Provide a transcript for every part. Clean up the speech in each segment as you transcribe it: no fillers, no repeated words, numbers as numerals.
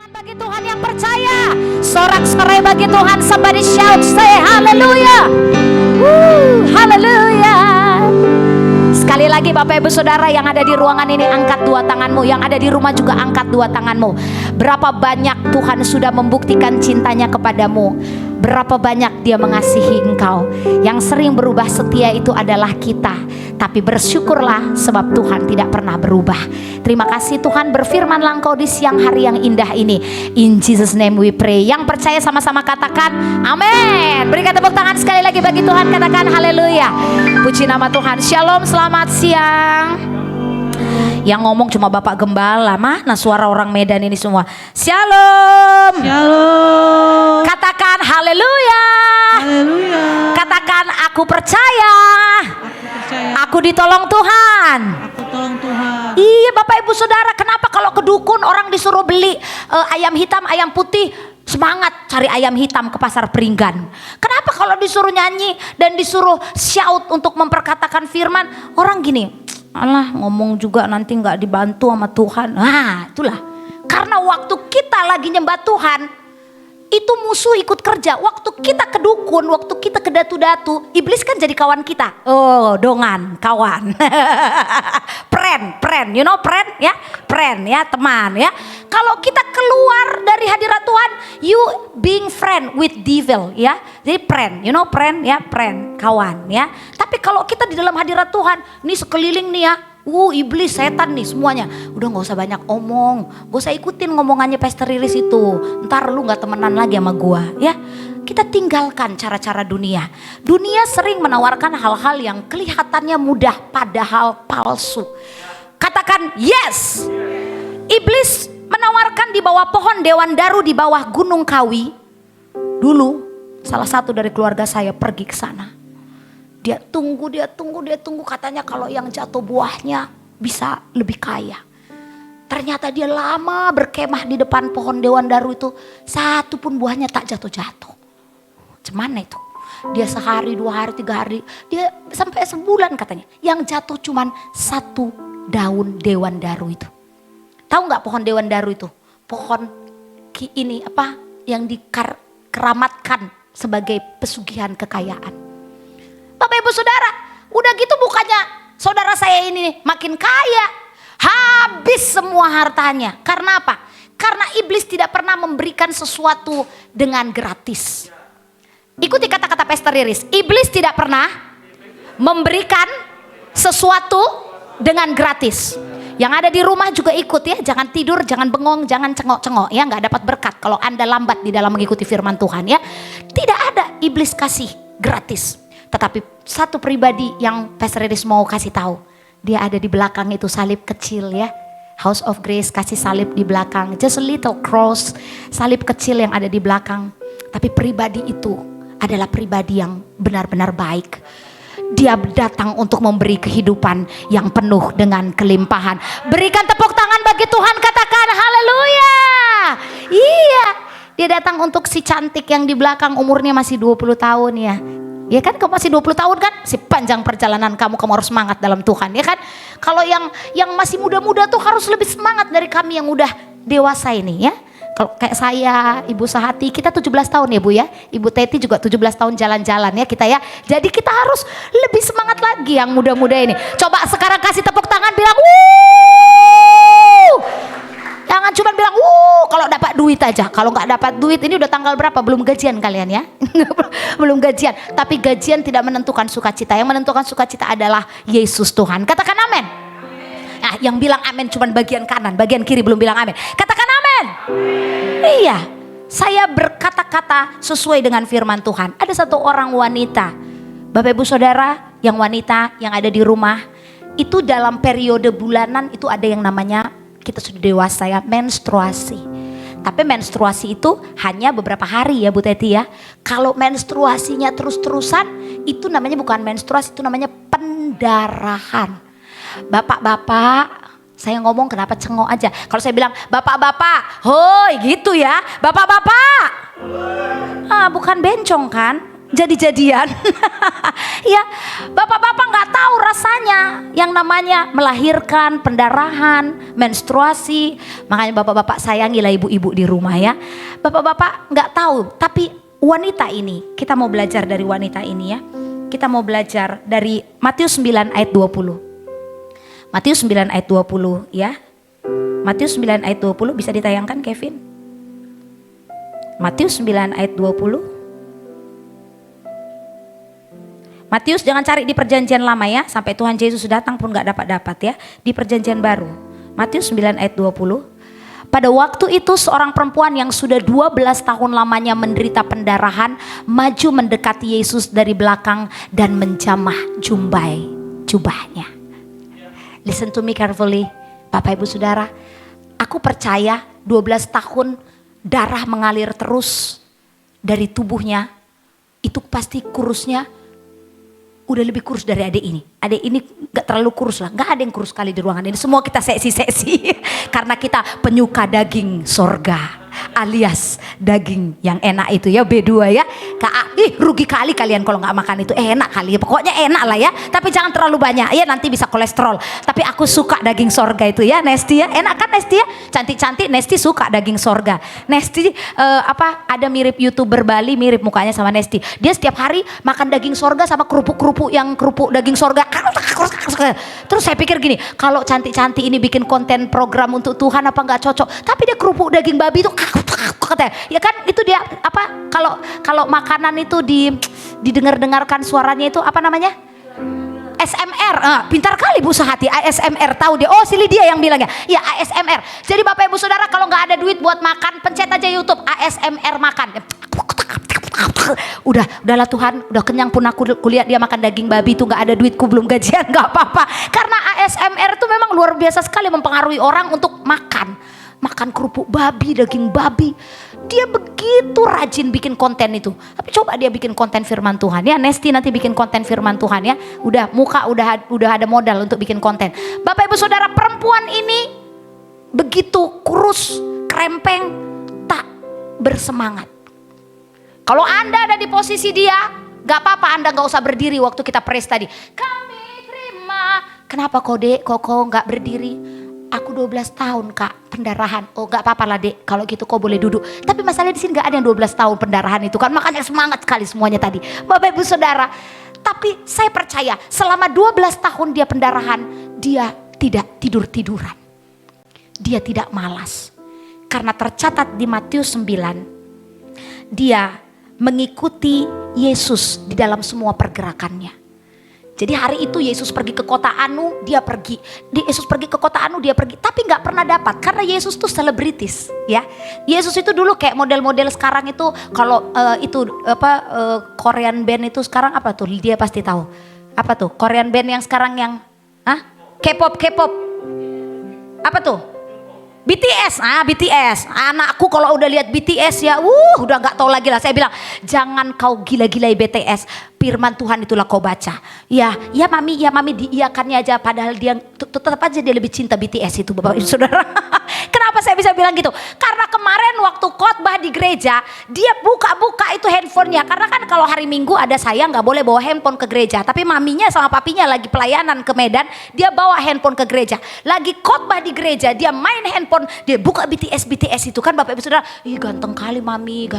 Bagi Tuhan yang percaya, sorak-sorai bagi Tuhan, somebody shout, say hallelujah. Hallelujah. Sekali lagi Bapak Ibu Saudara yang ada di ruangan ini, angkat dua tanganmu. Yang ada di rumah juga angkat dua tanganmu. Berapa banyak Tuhan sudah membuktikan cintanya kepadamu. Berapa banyak Dia mengasihi engkau. Yang sering berubah setia itu adalah kita. Tapi bersyukurlah sebab Tuhan tidak pernah berubah. Terima kasih Tuhan, berfirmanlah Engkau di siang hari yang indah ini. In Jesus name we pray. Yang percaya sama-sama katakan amin. Berikan tepuk tangan sekali lagi bagi Tuhan, katakan haleluya. Puji nama Tuhan. Shalom, selamat siang. Yang ngomong cuma Bapak Gembala, mana suara orang Medan ini semua. Shalom. Shalom. Katakan haleluya. Haleluya. Katakan aku percaya. Aku ditolong Tuhan. Aku tolong Tuhan. Iya Bapak Ibu Saudara, kenapa kalau ke dukun orang disuruh beli ayam hitam, ayam putih, semangat cari ayam hitam ke pasar Peringgan. Kenapa kalau disuruh nyanyi dan disuruh shout untuk memperkatakan firman, orang gini, alah ngomong juga nanti nggak dibantu sama Tuhan. Nah itulah, karena waktu kita lagi nyembah Tuhan, itu musuh ikut kerja. Waktu kita ke dukun, waktu kita ke datu-datu, iblis kan jadi kawan kita. Oh, dongan, kawan. Friend, you know friend ya? Friend ya, teman ya. Kalau kita keluar dari hadirat Tuhan, you being friend with devil ya. Jadi friend, you know friend ya, friend, kawan ya. Tapi kalau kita di dalam hadirat Tuhan, ini sekeliling nih ya. Iblis, setan nih semuanya. Udah gak usah banyak omong, gak usah ikutin ngomongannya Pastor Riris itu. Ntar lu gak temenan lagi sama gua ya. Kita tinggalkan cara-cara dunia. Dunia sering menawarkan hal-hal yang kelihatannya mudah padahal palsu. Katakan yes. Iblis menawarkan di bawah pohon Dewan Daru di bawah Gunung Kawi. Dulu salah satu dari keluarga saya pergi ke sana. Dia tunggu, katanya kalau yang jatuh buahnya bisa lebih kaya. Ternyata dia lama berkemah di depan pohon Dewan Daru itu, satu pun buahnya tak jatuh-jatuh. Gimana itu? Dia sehari, 2 hari, 3 hari, dia sampai sebulan katanya. Yang jatuh cuman 1 daun Dewan Daru itu. Tahu nggak pohon Dewan Daru itu? Pohon ini apa yang dikeramatkan sebagai pesugihan kekayaan. Bapak Ibu Saudara, udah gitu bukannya saudara saya ini makin kaya, habis semua hartanya. Karena apa? Karena iblis tidak pernah memberikan sesuatu dengan gratis. Ikuti kata-kata Pastor Riris, iblis tidak pernah memberikan sesuatu dengan gratis. Yang ada di rumah juga ikut ya, jangan tidur, jangan bengong, jangan cengok-cengok ya, nggak dapat berkat kalau Anda lambat di dalam mengikuti firman Tuhan ya. Tidak ada iblis kasih gratis. Tetapi satu pribadi yang Pastor Riris mau kasih tahu, dia ada di belakang itu salib kecil ya. House of Grace kasih salib di belakang, just a little cross, salib kecil yang ada di belakang. Tapi pribadi itu adalah pribadi yang benar-benar baik. Dia datang untuk memberi kehidupan yang penuh dengan kelimpahan. Berikan tepuk tangan bagi Tuhan, katakan haleluya. Iya, dia datang untuk si cantik yang di belakang, umurnya masih 20 tahun ya. Ya kan, kamu masih 20 tahun kan, si panjang perjalanan kamu harus semangat dalam Tuhan ya kan. Kalau yang masih muda-muda tuh harus lebih semangat dari kami yang udah dewasa ini ya. Kalau kayak saya, Ibu Sahati, kita 17 tahun ya Bu ya. Ibu Teti juga 17 tahun jalan-jalan ya kita ya. Jadi kita harus lebih semangat lagi yang muda-muda ini. Coba sekarang kasih tepuk tangan, bilang wuuu. Jangan cuma bilang kalau dapat duit aja. Kalau nggak dapat duit, ini udah tanggal berapa? Belum gajian kalian ya. Belum gajian. Tapi gajian tidak menentukan sukacita. Yang menentukan sukacita adalah Yesus Tuhan. Katakan amin. Nah, yang bilang amin cuma bagian kanan, bagian kiri belum bilang amin. Katakan amin. Iya, saya berkata-kata sesuai dengan firman Tuhan. Ada satu orang wanita, Bapak Ibu Saudara, yang wanita yang ada di rumah, itu dalam periode bulanan itu ada yang namanya, kita sudah dewasa ya, menstruasi. Tapi menstruasi itu hanya beberapa hari ya Bu Teti ya. Kalau menstruasinya terus-terusan, itu namanya bukan menstruasi, itu namanya pendarahan. Bapak-bapak, saya ngomong kenapa cengok aja. Kalau saya bilang bapak-bapak, hoi gitu ya, bapak-bapak. Bukan bencong kan? jadi-jadian. Ya, bapak-bapak nggak tahu rasanya yang namanya melahirkan, pendarahan, menstruasi. Makanya bapak-bapak sayangilah ibu-ibu di rumah ya. Bapak-bapak nggak tahu, tapi wanita ini, kita mau belajar dari wanita ini ya. Kita mau belajar dari Matius 9 ayat 20. Matius 9 ayat 20 ya. Matius 9 ayat 20 bisa ditayangkan Kevin? Matius 9 ayat 20. Matius jangan cari di perjanjian lama ya, sampai Tuhan Yesus datang pun gak dapat ya. Di perjanjian baru. Matius 9 ayat 20. Pada waktu itu seorang perempuan yang sudah 12 tahun lamanya menderita pendarahan maju mendekati Yesus dari belakang dan menjamah jubahnya. Listen to me carefully, Bapak Ibu Saudara. Aku percaya 12 tahun darah mengalir terus dari tubuhnya. Itu pasti kurusnya udah lebih kurus dari adik ini. Adik ini gak terlalu kurus lah. Gak ada yang kurus kali di ruangan ini. Semua kita seksi-seksi. Karena kita penyuka daging sorga. Alias daging yang enak itu ya, B2 ya. Rugi kali kalian kalau gak makan itu. Enak kali, pokoknya enak lah ya. Tapi jangan terlalu banyak ya, nanti bisa kolesterol. Tapi aku suka daging sorga itu ya, Nesti ya. Enak kan Nesti ya? Cantik-cantik, Nesti suka daging sorga. Nesti ada mirip YouTuber Bali, mirip mukanya sama Nesti. Dia setiap hari makan daging sorga sama kerupuk daging sorga. Terus saya pikir gini, kalau cantik-cantik ini bikin konten program untuk Tuhan apa nggak cocok? Tapi dia kerupuk daging babi itu ya kan, itu dia kalau makanan itu didengar-dengarkan suaranya itu apa namanya? ASMR. Pintar kali Bu Sehati, ASMR tahu dia. Oh, si Lydia yang bilang ya. Ya, ASMR. Jadi Bapak Ibu Saudara kalau nggak ada duit buat makan, pencet aja YouTube ASMR makan. Udahlah Tuhan, udah kenyang pun aku kulihat dia makan daging babi itu, nggak ada duitku, belum gajian, nggak apa-apa. Karena ASMR itu memang luar biasa sekali mempengaruhi orang untuk makan kerupuk babi, daging babi. Dia begitu rajin bikin konten itu. Tapi coba dia bikin konten firman Tuhan ya. Nesti nanti bikin konten firman Tuhan ya. Udah ada modal untuk bikin konten. Bapak Ibu Saudara, perempuan ini begitu kurus, krempeng, tak bersemangat. Kalau Anda ada di posisi dia, gak apa-apa, Anda gak usah berdiri waktu kita praise tadi. Kami terima. Kenapa kok Dek, kok gak berdiri? Aku 12 tahun Kak pendarahan. Oh gak apa-apa lah Dek, kalau gitu kau boleh duduk. Tapi masalahnya di sini gak ada yang 12 tahun pendarahan itu kan. Makanya semangat sekali semuanya tadi. Bapak Ibu Saudara, tapi saya percaya selama 12 tahun dia pendarahan, dia tidak tidur-tiduran. Dia tidak malas. Karena tercatat di Matius 9, dia mengikuti Yesus di dalam semua pergerakannya. Jadi hari itu Yesus pergi ke kota Anu, dia pergi. Yesus pergi ke kota Anu, dia pergi. Tapi gak pernah dapat, karena Yesus tuh selebritis ya. Yesus itu dulu kayak model-model sekarang itu. Kalau Korean band itu sekarang apa tuh? Dia pasti tahu. Apa tuh? Korean band yang sekarang yang K-pop. Apa tuh? BTS, BTS. Anakku kalau udah lihat BTS ya, udah nggak tahu lagi lah. Saya bilang, jangan kau gila-gilai BTS. Firman Tuhan itulah kau baca. Ya mami diiyakannya aja. Padahal dia tetap aja dia lebih cinta BTS itu, Bapak Ibu Saudara. Kenapa saya bisa bilang gitu? Karena kemarin waktu khotbah di gereja, dia buka itu handphonenya. Karena kan kalau hari Minggu ada saya nggak boleh bawa handphone ke gereja. Tapi maminya sama papinya lagi pelayanan ke Medan, dia bawa handphone ke gereja. Lagi khotbah di gereja, dia main handphone, dia buka BTS itu kan, Bapak Ibu Saudara. Ih ganteng kali mami.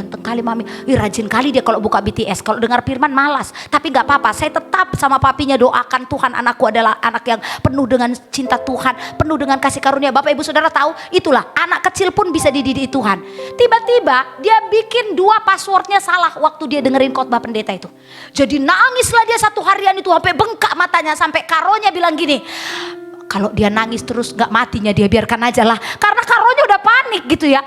Ih rajin kali dia kalau buka BTS. Kalau dengar firman malas. Tapi nggak apa-apa, saya tetap sama papinya doakan, Tuhan anakku adalah anak yang penuh dengan cinta Tuhan, penuh dengan kasih karunia. Bapak Ibu Saudara tahu, itulah anak kecil pun bisa dididik Tuhan. Tiba-tiba dia bikin 2 passwordnya salah waktu dia dengerin khotbah pendeta itu. Jadi nangislah dia 1 harian itu sampai bengkak matanya, sampai karonya bilang gini, kalau dia nangis terus gak matinya dia biarkan aja lah. Karena karonya udah panik gitu ya.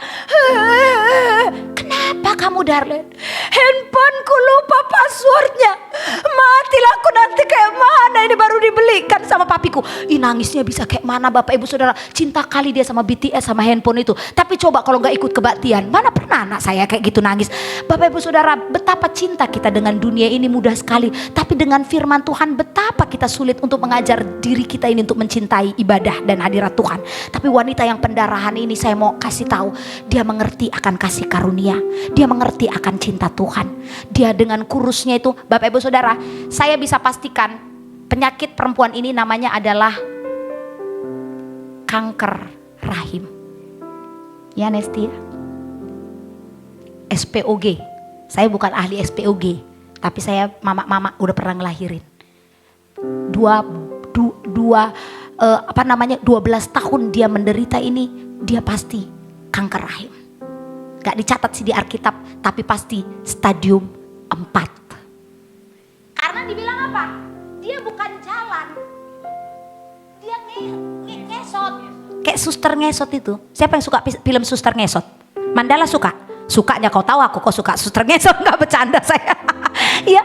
Kenapa kamu Darlene? Handphoneku lupa passwordnya. Matilah aku nanti kayak mana, ini baru dibelikan sama papiku. Nangisnya bisa kayak mana Bapak Ibu Saudara. Cinta kali dia sama BTS sama handphone itu. Tapi coba kalau gak ikut kebaktian, mana pernah anak saya kayak gitu nangis. Bapak Ibu Saudara, betapa cinta kita dengan dunia ini mudah sekali. Tapi dengan firman Tuhan betapa kita sulit untuk mengajar diri kita ini untuk mencintai ibadah dan hadirat Tuhan. Tapi wanita yang pendarahan ini saya mau kasih tahu, dia mengerti akan kasih karunia. Dia mengerti akan cinta Tuhan. Dia dengan kurusnya itu, Bapak Ibu Saudara, saya bisa pastikan penyakit perempuan ini namanya adalah kanker rahim. Ya Nesti, SPOG. Saya bukan ahli SPOG, tapi saya mama udah pernah ngelahirin. 12 tahun dia menderita ini, dia pasti kanker rahim. Gak dicatat sih di Alkitab, tapi pasti stadium 4. Karena dibilang apa? Dia bukan jalan, dia ngesot. Kayak suster ngesot itu. Siapa yang suka film suster ngesot? Mandala suka? Sukanya kau tahu, aku kok suka suster ngesot. Gak bercanda saya. Iya,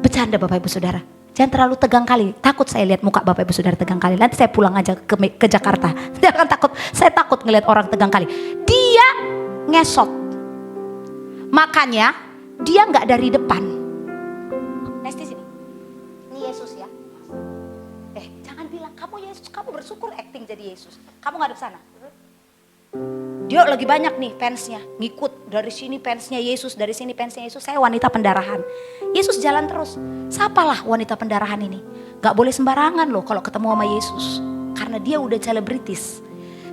bercanda Bapak Ibu Saudara. Jangan terlalu tegang kali. Takut saya lihat muka Bapak Ibu Saudara tegang kali. Nanti saya pulang aja ke Jakarta. Jangan takut. Saya takut ngelihat orang tegang kali. Dia ngesot. Makanya dia nggak dari depan. Nesti sini. Ini Yesus ya. Jangan bilang kamu Yesus. Kamu bersyukur acting jadi Yesus. Kamu nggak ada sana. Dia lagi banyak nih fansnya. Ngikut dari sini fansnya Yesus, dari sini fansnya Yesus. Saya wanita pendarahan. Yesus jalan terus. Siapalah wanita pendarahan ini? Gak boleh sembarangan loh kalau ketemu sama Yesus. Karena dia udah selebritis.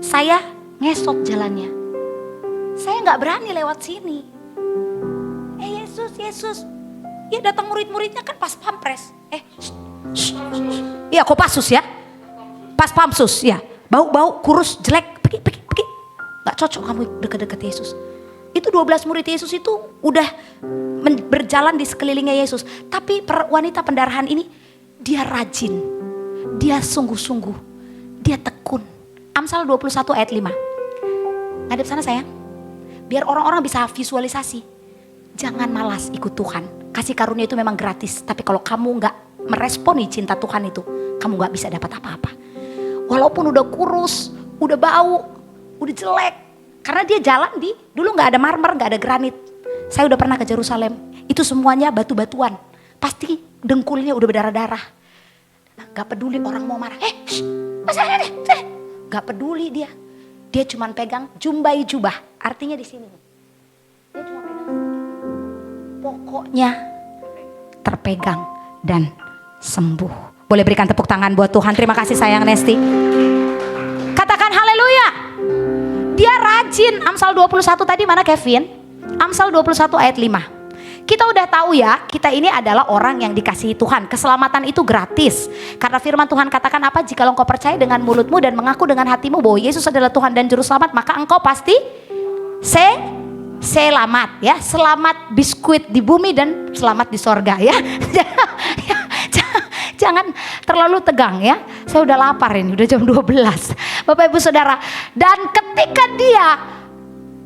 Saya ngesot jalannya. Saya gak berani lewat sini. Yesus. Ya datang murid-muridnya kan pas pampres. Iya Kopassus ya. Pas pamsus ya. Bau kurus jelek. Pergi. Gak cocok kamu deket-deket Yesus. Itu 12 murid Yesus itu udah berjalan di sekelilingnya Yesus. Tapi wanita pendarahan ini dia rajin. Dia sungguh-sungguh. Dia tekun. Amsal 21 ayat 5. Ngadep sana sayang. Biar orang-orang bisa visualisasi. Jangan malas ikut Tuhan. Kasih karunia itu memang gratis. Tapi kalau kamu gak meresponi cinta Tuhan itu, kamu gak bisa dapat apa-apa. Walaupun udah kurus, udah bau, udah jelek. Karena dia jalan dulu gak ada marmer, gak ada granit. Saya udah pernah ke Yerusalem. Itu semuanya batu-batuan. Pasti dengkulnya udah berdarah-darah. Gak peduli orang mau marah. Gak peduli dia. Dia cuma pegang jumbai jubah. Artinya di sini. Dia cuma pegang. Pokoknya terpegang dan sembuh. Boleh berikan tepuk tangan buat Tuhan. Terima kasih sayang Nesti. Katakan haleluya. Dia rajin. Amsal 21 tadi mana Kevin? Amsal 21 ayat 5. Kita udah tahu ya, kita ini adalah orang yang dikasihi Tuhan. Keselamatan itu gratis. Karena firman Tuhan katakan apa? Jika engkau percaya dengan mulutmu dan mengaku dengan hatimu bahwa Yesus adalah Tuhan dan Juru Selamat, maka engkau pasti selamat ya. Selamat biskuit di bumi dan selamat di sorga ya. Jangan terlalu tegang ya. Saya udah lapar ini, udah jam 12. Bapak Ibu Saudara. Dan ketika dia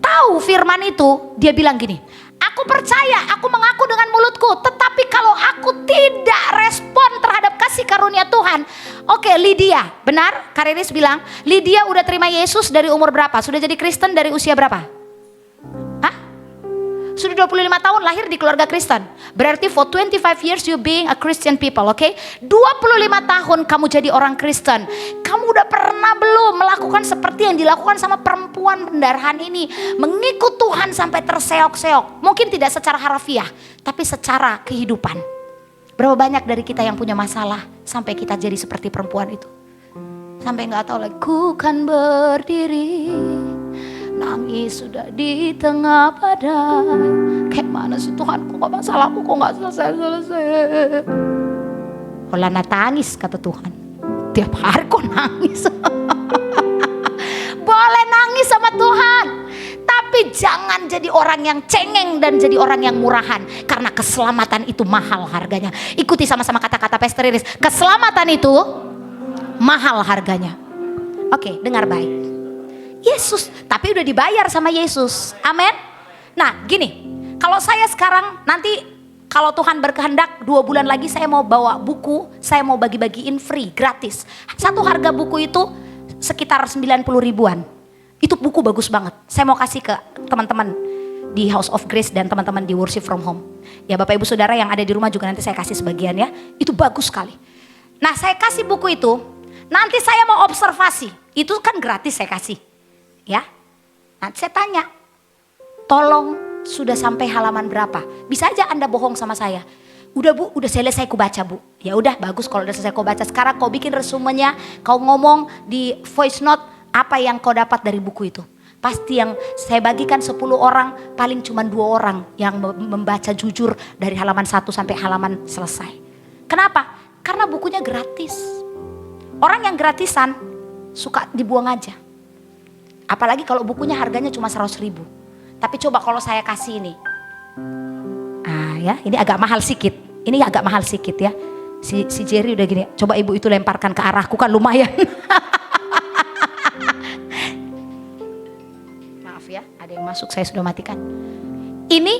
tahu firman itu, dia bilang gini, aku percaya, aku mengaku dengan mulutku, tetapi kalau aku tidak respon terhadap kasih karunia Tuhan. Oke, Lydia, benar? Kariris bilang, Lydia udah terima Yesus dari umur berapa? Sudah jadi Kristen dari usia berapa? Sudah 25 tahun lahir di keluarga Kristen. Berarti for 25 years you being a Christian people, oke? 25 tahun kamu jadi orang Kristen. Kamu udah pernah belum melakukan seperti yang dilakukan sama perempuan pendarahan ini? Mengikut Tuhan sampai terseok-seok. Mungkin tidak secara harfiah, tapi secara kehidupan. Berapa banyak dari kita yang punya masalah sampai kita jadi seperti perempuan itu? Sampai gak tahu lagi, ku kan berdiri nangis sudah di tengah badai. Kayak mana sih Tuhan, kok masalahku kok gak selesai-selesai. Holana tangis kata Tuhan. Tiap hari kok nangis. Boleh nangis sama Tuhan, tapi jangan jadi orang yang cengeng dan jadi orang yang murahan. Karena keselamatan itu mahal harganya. Ikuti sama-sama kata-kata Pastor Iris. Keselamatan itu mahal harganya. Oke, dengar baik. Yesus, tapi udah dibayar sama Yesus. Amin. Nah gini, kalau saya sekarang nanti kalau Tuhan berkehendak 2 bulan lagi saya mau bawa buku, saya mau bagi-bagiin free, gratis. Satu harga buku itu sekitar 90 ribuan. Itu buku bagus banget. Saya mau kasih ke teman-teman di House of Grace dan teman-teman di Worship from Home. Ya Bapak Ibu Saudara yang ada di rumah juga nanti saya kasih sebagian ya. Itu bagus sekali. Nah saya kasih buku itu, nanti saya mau observasi. Itu kan gratis saya kasih. Ya, nanti saya tanya, tolong sudah sampai halaman berapa? Bisa aja Anda bohong sama saya. Udah Bu, udah selesai ku baca Bu. Ya udah bagus kalau udah selesai kau baca. Sekarang kau bikin resumenya, kau ngomong di voice note apa yang kau dapat dari buku itu. Pasti yang saya bagikan 10 orang, paling cuma 2 orang yang membaca jujur dari halaman 1 sampai halaman selesai. Kenapa? Karena bukunya gratis. Orang yang gratisan suka dibuang aja. Apalagi kalau bukunya harganya cuma 100.000. Tapi coba kalau saya kasih ini. Ya, ini agak mahal sedikit. Ini agak mahal sedikit ya. Si Jerry udah gini, coba ibu itu lemparkan ke arahku kan lumayan. Maaf ya, ada yang masuk, saya sudah matikan. Ini,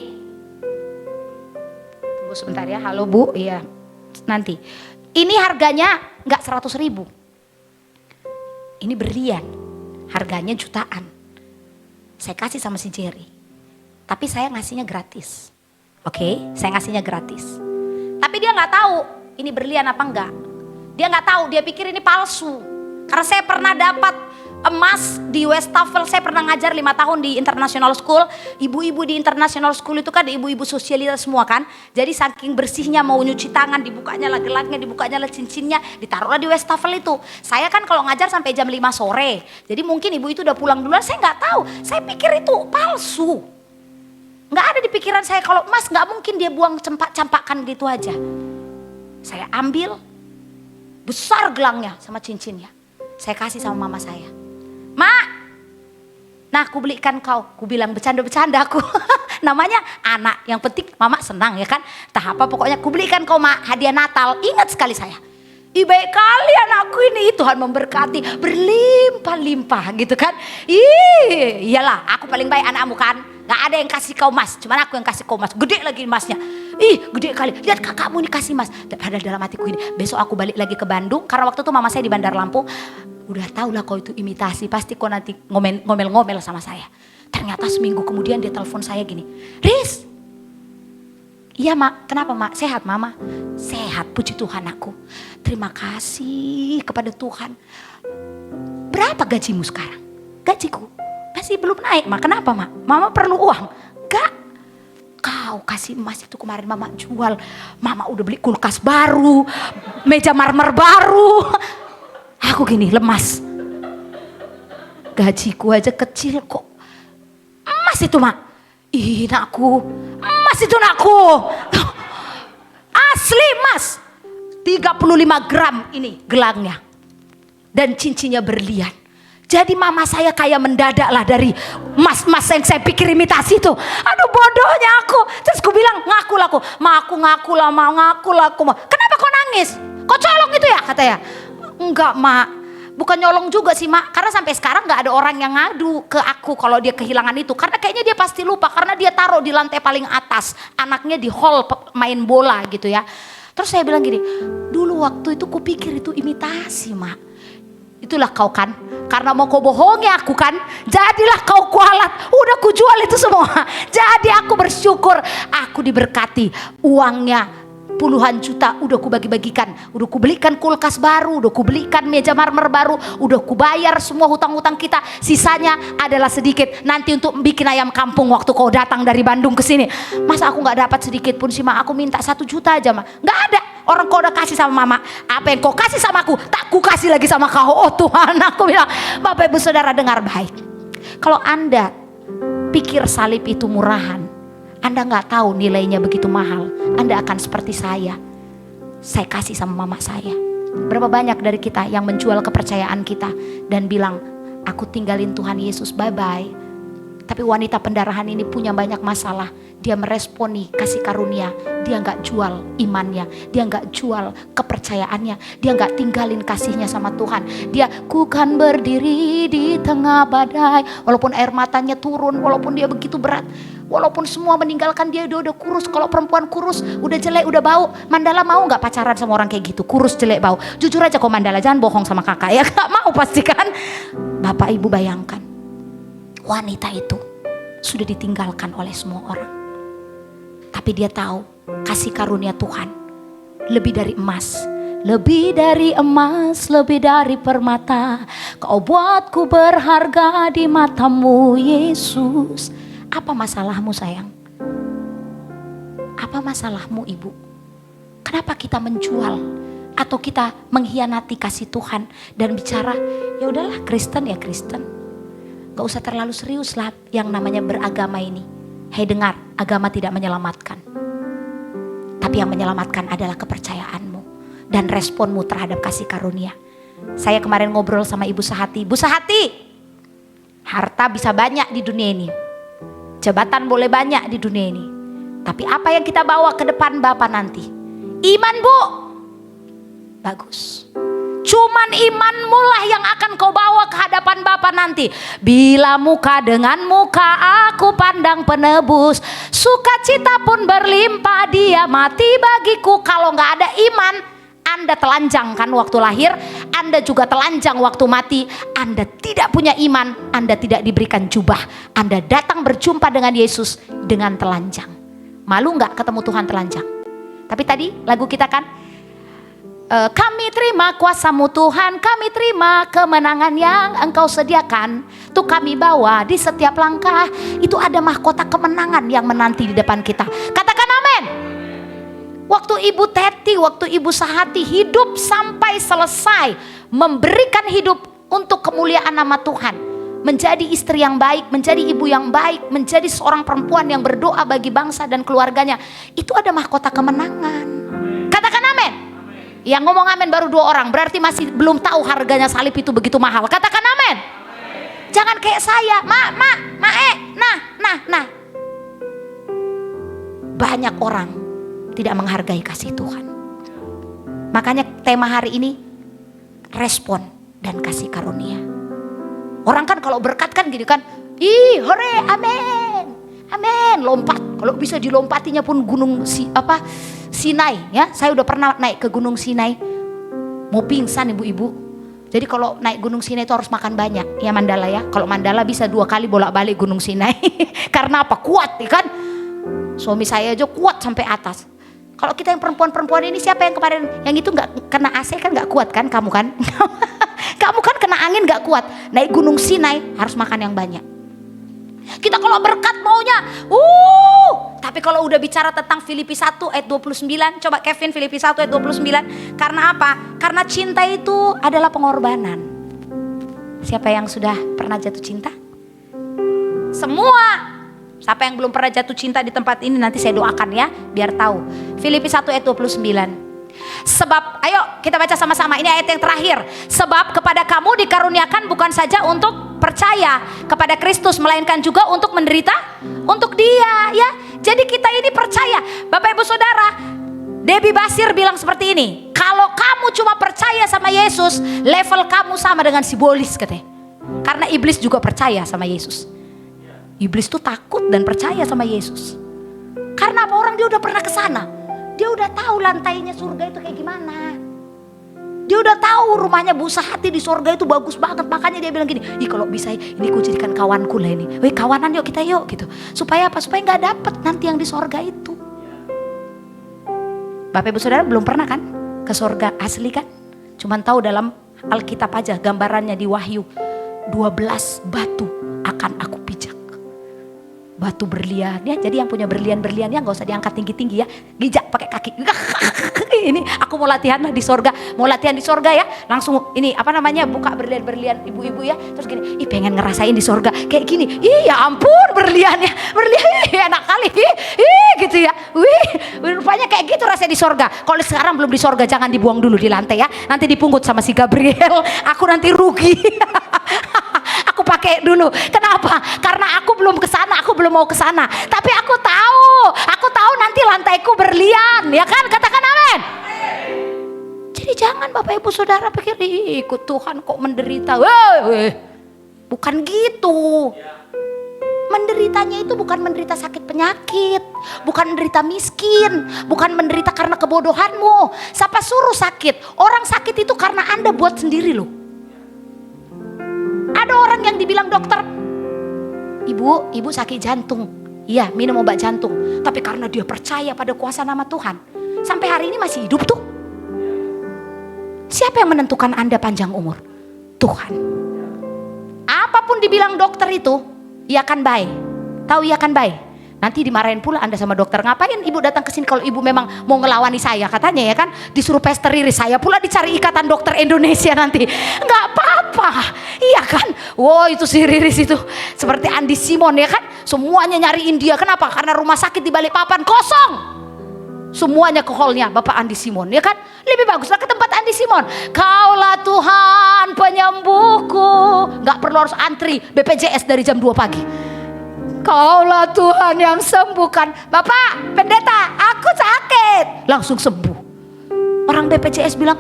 tunggu sebentar ya, halo Bu, iya nanti. Ini harganya nggak 100.000. Ini berlian, harganya jutaan. Saya kasih sama si Jerry, tapi saya ngasihnya gratis. Oke, saya ngasihnya gratis. Tapi dia nggak tahu ini berlian apa enggak. Dia nggak tahu, dia pikir ini palsu. Karena saya pernah dapat emas di Westafel, saya pernah ngajar 5 tahun di International School. Ibu-ibu di International School itu kan ibu-ibu sosialita semua kan. Jadi saking bersihnya mau nyuci tangan, dibukanya lah gelasnya, dibukanya lah cincinnya, ditaruhlah di Westafel itu. Saya kan kalau ngajar sampai jam 5 sore. Jadi mungkin ibu itu udah pulang duluan, saya nggak tahu. Saya pikir itu palsu. Nggak ada di pikiran saya kalau emas nggak mungkin dia buang campak-campakan gitu aja. Saya ambil besar gelangnya sama cincinnya. Saya kasih sama mama saya. Mak, nah aku belikan kau. Aku bilang bercanda-bercanda aku. Namanya anak, yang penting mama senang ya kan. Entah apa pokoknya aku belikan kau mak hadiah Natal. Ingat sekali saya. Baik kali anakku ini, Tuhan memberkati berlimpah-limpah gitu kan. Iyalah aku paling baik anakmu kan. Gak ada yang kasih kau emas, cuman aku yang kasih kau emas. Gede lagi emasnya. Gede kali. Lihat kakakmu ini kasih emas. Padahal dalam hatiku ini, besok aku balik lagi ke Bandung. Karena waktu itu mama saya di Bandar Lampung. Udah tau lah kau itu imitasi. Pasti kau nanti ngomel-ngomel sama saya. Ternyata seminggu kemudian dia telepon saya gini. Riz. Iya mak, kenapa mak? Sehat mama? Sehat, puji Tuhan aku. Terima kasih kepada Tuhan. Berapa gajimu sekarang? Gajiku masih belum naik mak. Kenapa mak? Mama perlu uang? Enggak. Kau kasih emas itu kemarin mama jual. Mama udah beli kulkas baru, meja marmer baru. Aku gini lemas. Gajiku aja kecil kok. Emas itu mak. Nakku. Emas itu nakku. Asli emas. 35 gram ini gelangnya. Dan cincinnya berlian. Jadi mama saya kayak mendadak lah dari emas-emas yang saya pikir imitasi itu. Aduh bodohnya aku. Terus aku bilang ngaku lah aku. Ma aku ngaku lah ma, ngaku lah aku ma. Kenapa kau nangis? Kau colong itu ya katanya. Enggak mak. Bukan nyolong juga sih mak. Karena sampai sekarang gak ada orang yang ngadu ke aku kalau dia kehilangan itu. Karena kayaknya dia pasti lupa. Karena dia taruh di lantai paling atas. Anaknya di hall main bola gitu ya. Terus saya bilang gini. Dulu waktu itu kupikir itu imitasi mak. Itulah kau kan. Karena mau kau bohongi aku kan. Jadilah kau kualat. Udah kujual itu semua. Jadi aku bersyukur. Aku diberkati. Uangnya puluhan juta udah ku bagi-bagikan. Udah ku belikan kulkas baru. Udah ku belikan meja marmer baru. Udah ku bayar semua hutang-hutang kita. Sisanya adalah sedikit. Nanti untuk bikin ayam kampung waktu kau datang dari Bandung ke sini. Masa aku gak dapat sedikit pun sih mak. Aku minta 1 juta aja mak. Gak ada. Orang kau udah kasih sama mama. Apa yang kau kasih sama aku, tak ku kasih lagi sama kau. Oh Tuhan, aku bilang, Bapak Ibu Saudara dengar baik. Kalau Anda pikir salib itu murahan, Anda gak tahu nilainya begitu mahal. Anda akan seperti saya. Saya kasih sama mama saya. Berapa banyak dari kita yang menjual kepercayaan kita dan bilang, aku tinggalin Tuhan Yesus, bye-bye. Tapi wanita pendarahan ini punya banyak masalah. Dia meresponi kasih karunia. Dia gak jual imannya. Dia gak jual kepercayaannya. Dia gak tinggalin kasihnya sama Tuhan. Dia ku kan berdiri di tengah badai. Walaupun air matanya turun. Walaupun dia begitu berat. Walaupun semua meninggalkan dia udah kurus. Kalau perempuan kurus udah jelek udah bau. Mandala mau gak pacaran sama orang kayak gitu? Kurus jelek bau. Jujur aja kok Mandala, jangan bohong sama kakak ya. Gak mau pasti kan. Bapak Ibu bayangkan. Wanita itu sudah ditinggalkan oleh semua orang. Tapi dia tahu kasih karunia Tuhan lebih dari emas. Lebih dari emas, lebih dari permata. Kau buatku berharga di matamu Yesus. Apa masalahmu sayang? Apa masalahmu ibu? Kenapa kita menjual atau kita mengkhianati kasih Tuhan dan bicara ya udahlah Kristen ya Kristen. Gak usah terlalu serius lah yang namanya beragama ini. Hei dengar, agama tidak menyelamatkan. Tapi yang menyelamatkan adalah kepercayaanmu dan responmu terhadap kasih karunia. Saya kemarin ngobrol sama Ibu Sahati. Bu Sahati, harta bisa banyak di dunia ini. Jabatan boleh banyak di dunia ini. Tapi apa yang kita bawa ke depan Bapa nanti? Iman bu. Bagus. Cuman imanmu lah yang akan kau bawa ke hadapan Bapa nanti. Bila muka dengan muka aku pandang penebus, sukacita pun berlimpah dia mati bagiku. Kalau gak ada iman, Anda telanjang kan waktu lahir, Anda juga telanjang waktu mati. Anda tidak punya iman, Anda tidak diberikan jubah. Anda datang berjumpa dengan Yesus dengan telanjang. Malu gak ketemu Tuhan telanjang? Tapi tadi lagu kita kan, kami terima kuasa-Mu Tuhan, kami terima kemenangan yang Engkau sediakan. Tuh kami bawa di setiap langkah. Itu ada mahkota kemenangan yang menanti di depan kita. Katakan amin. Waktu Ibu Teti, waktu Ibu Sahati hidup sampai selesai, memberikan hidup untuk kemuliaan nama Tuhan, menjadi istri yang baik, menjadi ibu yang baik, menjadi seorang perempuan yang berdoa bagi bangsa dan keluarganya. Itu ada mahkota kemenangan. Katakan amin. Yang ngomong amin baru 2 orang, berarti masih belum tahu harganya salib itu begitu mahal. Katakan amin. Jangan kayak saya, nah. Banyak orang tidak menghargai kasih Tuhan. Makanya tema hari ini, respon dan kasih karunia. Orang kan kalau berkat kan gini kan, ih hore amin, lompat. Kalau bisa dilompatinya pun gunung Sinai ya. Saya udah pernah naik ke gunung Sinai, mau pingsan ibu-ibu. Jadi kalau naik gunung Sinai itu harus makan banyak ya Mandala ya. Kalau Mandala bisa 2 kali bolak-balik gunung Sinai. Karena apa? Kuat ya kan. Suami saya aja kuat sampai atas. Kalau kita yang perempuan-perempuan ini, siapa yang kemarin yang itu nggak kena AC kan nggak kuat kan? Kamu kan? Kamu kan kena angin nggak kuat. Naik gunung Sinai harus makan yang banyak. Kita kalau berkat maunya, tapi kalau udah bicara tentang Filipi 1 ayat 29, coba Kevin Filipi 1 ayat 29. Karena apa? Karena cinta itu adalah pengorbanan. Siapa yang sudah pernah jatuh cinta? Semua. Siapa yang belum pernah jatuh cinta di tempat ini, nanti saya doakan ya, biar tahu. Filipi 1 ayat 29. Sebab, ayo kita baca sama-sama, ini ayat yang terakhir. Sebab kepada kamu dikaruniakan bukan saja untuk percaya kepada Kristus, melainkan juga untuk menderita untuk Dia ya. Jadi kita ini percaya. Bapak Ibu Saudara, Debbie Basir bilang seperti ini, kalau kamu cuma percaya sama Yesus, level kamu sama dengan si Bolis katanya. Karena iblis juga percaya sama Yesus. Iblis tuh takut dan percaya sama Yesus. Karena apa? Orang dia udah pernah ke sana. Dia udah tahu lantainya surga itu kayak gimana. Dia udah tahu rumahnya Bu Sahati di surga itu bagus banget. Makanya dia bilang gini, ih kalau bisa ini ku jadikan kawanku lah ini. Weh kawanan yuk kita yuk gitu. Supaya apa? Supaya gak dapet nanti yang di surga itu. Bapak Ibu Saudara belum pernah kan ke surga asli kan? Cuman tahu dalam Alkitab aja gambarannya di Wahyu. 12 batu akan aku pijak. Batu berlian ya, jadi yang punya berlian-berlian ya gak usah diangkat tinggi-tinggi ya, gijak pakai kaki. Ini aku mau latihan lah di sorga, mau latihan di sorga ya, langsung ini apa namanya buka berlian-berlian ibu-ibu ya, terus gini, ih pengen ngerasain di sorga kayak gini, ih ya ampun berliannya, berlian enak kali, ih gitu ya, wih rupanya kayak gitu rasanya di sorga. Kalau sekarang belum di sorga jangan dibuang dulu di lantai ya, nanti dipungut sama si Gabriel, aku nanti rugi. Aku pakai dulu. Kenapa? Karena aku belum ke sana, aku belum mau ke sana. Tapi aku tahu nanti lantaiku berlian, ya kan? Katakan amin. Jadi jangan Bapak Ibu Saudara pikir ikut Tuhan kok menderita. Bukan gitu. Menderitanya itu bukan menderita sakit penyakit, bukan menderita miskin, bukan menderita karena kebodohanmu. Siapa suruh sakit? Orang sakit itu karena Anda buat sendiri loh. Ada orang yang dibilang dokter, ibu sakit jantung, iya minum obat jantung. Tapi karena dia percaya pada kuasa nama Tuhan, sampai hari ini masih hidup tuh. Siapa yang menentukan Anda panjang umur? Tuhan. Apapun dibilang dokter itu, ia akan baik. Tahu iya kan Bay? Nanti dimarahin pula Anda sama dokter. Ngapain ibu datang ke sini kalau ibu memang mau ngelawani saya, katanya ya kan? Disuruh pester iris, saya pula dicari ikatan dokter Indonesia nanti. Nggak apa-apa, iya kan? Wow, itu si Riris itu seperti Andi Simon ya kan? Semuanya nyariin dia. Kenapa? Karena rumah sakit di Balikpapan kosong. Semuanya ke hallnya Bapak Andi Simon ya kan? Lebih baguslah ke tempat Andi Simon. Kaulah Tuhan penyembuhku. Nggak perlu harus antri BPJS dari jam 2 pagi. Kaulah Tuhan yang sembuhkan. Bapak pendeta, aku sakit. Langsung sembuh. Orang BPJS bilang,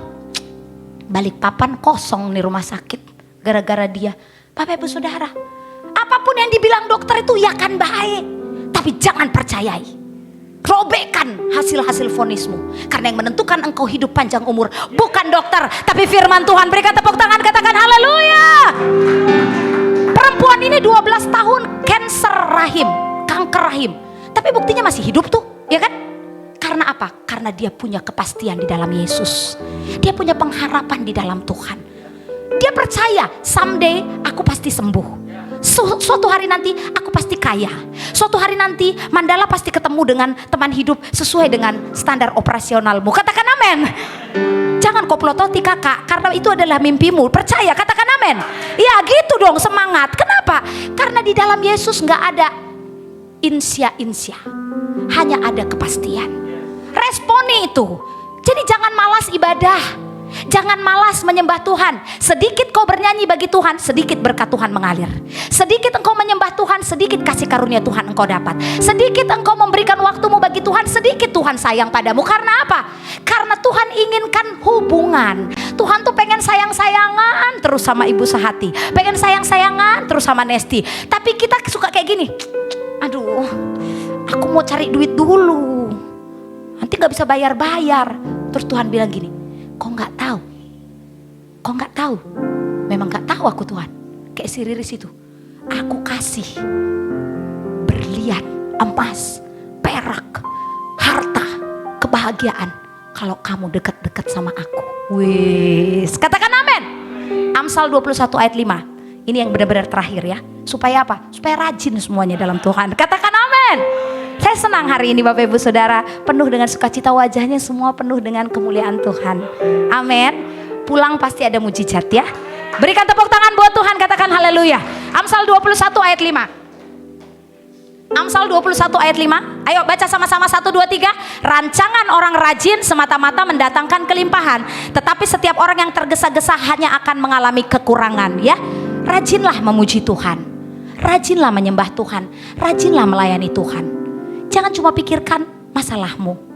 Balikpapan kosong nih rumah sakit gara-gara dia. Bapak Ibu Saudara, apapun yang dibilang dokter itu ya kan baik, tapi jangan percayai. Robekkan hasil-hasil vonismu. Karena yang menentukan engkau hidup panjang umur bukan dokter, tapi firman Tuhan. Berikan tepuk tangan, katakan haleluya. Perempuan ini 12 tahun kanker rahim. Tapi buktinya masih hidup tuh, ya kan? Karena apa? Karena dia punya kepastian di dalam Yesus. Dia punya pengharapan di dalam Tuhan. Dia percaya someday aku pasti sembuh. Suatu hari nanti aku pasti kaya. Suatu hari nanti Mandala pasti ketemu dengan teman hidup sesuai dengan standar operasionalmu. Katakan amin. Jangan kau pelototi kakak, karena itu adalah mimpimu. Percaya, katakan amin. Ya gitu dong, semangat. Kenapa? Karena di dalam Yesus gak ada insya-insya, hanya ada kepastian. Responi itu. Jadi jangan malas ibadah, jangan malas menyembah Tuhan. Sedikit kau bernyanyi bagi Tuhan, sedikit berkat Tuhan mengalir. Sedikit engkau menyembah Tuhan, sedikit kasih karunia Tuhan engkau dapat. Sedikit engkau memberikan waktumu bagi Tuhan, sedikit Tuhan sayang padamu. Karena apa? Karena Tuhan inginkan hubungan. Tuhan tuh pengen sayang-sayangan terus sama Ibu Sehati, pengen sayang-sayangan terus sama Nesti. Tapi kita suka kayak gini, aduh aku mau cari duit dulu, nanti gak bisa bayar-bayar. Terus Tuhan bilang gini, kok gak tahu? Kok gak tahu? Memang gak tahu aku Tuhan. Kayak si Riris itu, aku kasih berlian, emas, perak, harta, kebahagiaan kalau kamu dekat-dekat sama aku. Wis, katakan amin. Amsal 21 ayat 5. Ini yang benar-benar terakhir ya. Supaya apa? Supaya rajin semuanya dalam Tuhan. Katakan amin. Saya senang hari ini Bapak Ibu Saudara, penuh dengan sukacita, wajahnya semua penuh dengan kemuliaan Tuhan. Amin. Pulang pasti ada mujizat ya. Berikan tepuk tangan buat Tuhan, katakan haleluya. Amsal 21 ayat 5. Amsal 21 ayat 5. Ayo baca sama-sama 1, 2, 3. Rancangan orang rajin semata-mata mendatangkan kelimpahan, tetapi setiap orang yang tergesa-gesa hanya akan mengalami kekurangan ya. Rajinlah memuji Tuhan, rajinlah menyembah Tuhan, rajinlah melayani Tuhan. Jangan cuma pikirkan masalahmu.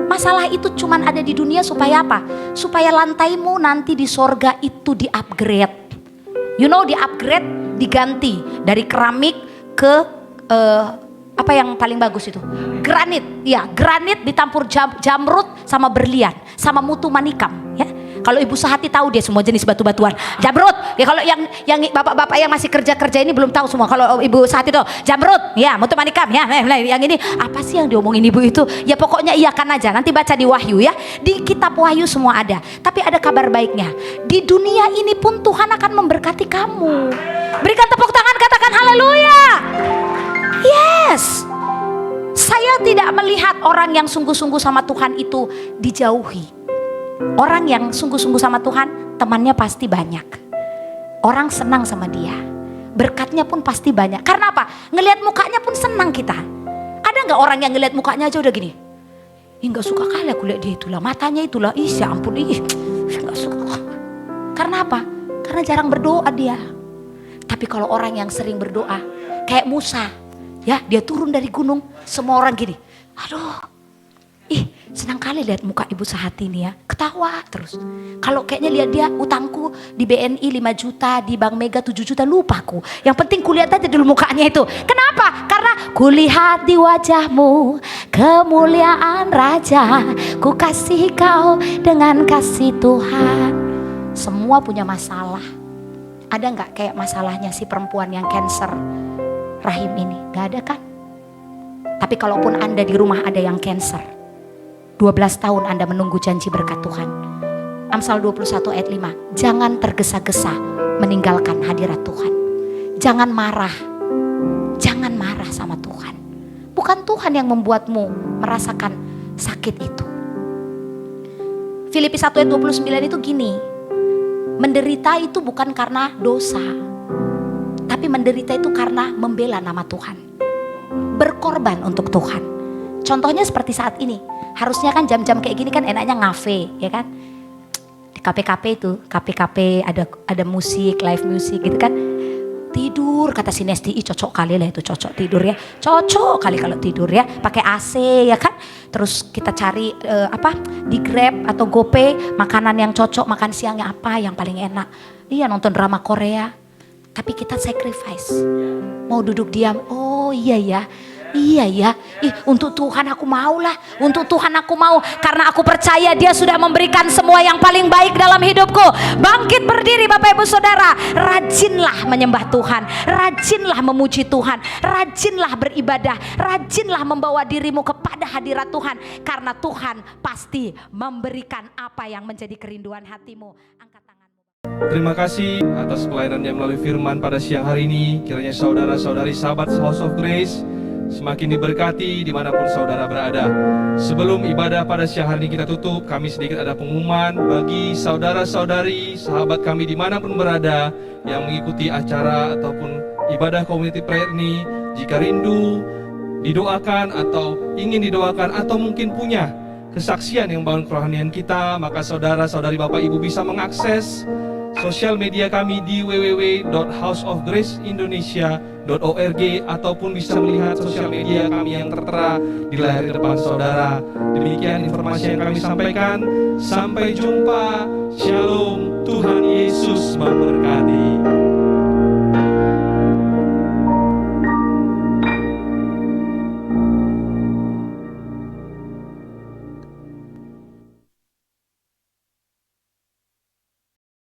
Masalah itu cuma ada di dunia supaya apa? Supaya lantaimu nanti di sorga itu di-upgrade. You know, di-upgrade, diganti dari keramik ke apa yang paling bagus itu? Granit. Ya, granit ditampur jamrud sama berlian, sama mutu manikam ya. Kalau Ibu Sehati tahu dia semua jenis batu-batuan. Jamrud. Ya kalau yang bapak-bapak yang masih kerja ini belum tahu semua. Kalau Ibu Sehati tahu jamrud, ya, mutu manikam ya. Yang ini apa sih yang diomongin Ibu itu? Ya pokoknya iyakan aja. Nanti baca di Wahyu ya. Di kitab Wahyu semua ada. Tapi ada kabar baiknya. Di dunia ini pun Tuhan akan memberkati kamu. Berikan tepuk tangan, katakan haleluya. Yes. Saya tidak melihat orang yang sungguh-sungguh sama Tuhan itu dijauhi. Orang yang sungguh-sungguh sama Tuhan, temannya pasti banyak. Orang senang sama dia, berkatnya pun pasti banyak. Karena apa? Ngelihat mukanya pun senang kita. Ada gak orang yang ngelihat mukanya aja udah gini, ih gak suka kali aku lihat dia itulah, matanya itulah, ih ya ampun, ih gak suka. Karena apa? Karena jarang berdoa dia. Tapi kalau orang yang sering berdoa, kayak Musa, ya, dia turun dari gunung, semua orang gini, aduh, ih senang kali lihat muka Ibu Sehati ini ya, ketawa terus. Kalau kayaknya lihat dia, utangku di BNI 5 juta, di Bank Mega 7 juta, lupaku. Yang penting kulihat aja dulu mukanya itu. Kenapa? Karena kulihat di wajahmu kemuliaan Raja, ku kasih kau dengan kasih Tuhan. Semua punya masalah. Ada gak kayak masalahnya si perempuan yang kanker rahim ini? Gak ada kan? Tapi kalaupun Anda di rumah ada yang kanker, 12 tahun Anda menunggu janji berkat Tuhan. Amsal 21 ayat 5. Jangan tergesa-gesa meninggalkan hadirat Tuhan. Jangan marah. Jangan marah sama bukan Tuhan yang membuatmu merasakan sakit itu. Filipi 1 ayat 29 itu gini, menderita itu bukan karena dosa, tapi menderita itu karena membela nama Tuhan, berkorban untuk Tuhan. Contohnya seperti saat ini, harusnya kan jam-jam kayak gini kan enaknya ngafe, ya kan? Di kafe-kafe itu, kafe-kafe ada musik, live musik gitu kan. Tidur, kata si Nesti, cocok kali lah itu, cocok tidur ya, cocok kali kalau tidur ya, pakai AC ya kan. Terus kita cari di Grab atau GoPay makanan yang cocok, makan siangnya apa yang paling enak. Iya, nonton drama Korea, tapi kita sacrifice, mau duduk diam. Oh iya ya, untuk Tuhan aku mau lah, untuk Tuhan aku mau, karena aku percaya Dia sudah memberikan semua yang paling baik dalam hidupku. Bangkit berdiri Bapak Ibu Saudara, rajinlah menyembah Tuhan, rajinlah memuji Tuhan, rajinlah beribadah, rajinlah membawa dirimu kepada hadirat Tuhan, karena Tuhan pasti memberikan apa yang menjadi kerinduan hatimu. Angkat tanganmu. Terima kasih atas pelayanannya melalui firman pada siang hari ini. Kiranya saudara-saudari sahabat House of Grace semakin diberkati dimanapun saudara berada. Sebelum ibadah pada siang hari ini kita tutup, kami sedikit ada pengumuman bagi saudara-saudari, sahabat kami dimanapun berada yang mengikuti acara ataupun ibadah community prayer ini. Jika rindu didoakan atau ingin didoakan atau mungkin punya kesaksian yang membangun kerohanian kita, maka saudara-saudari Bapak Ibu bisa mengakses sosial media kami di www.houseofgraceindonesia.org ataupun bisa melihat sosial media kami yang tertera di layar depan saudara. Demikian informasi yang kami sampaikan. Sampai jumpa. Shalom. Tuhan Yesus memberkati.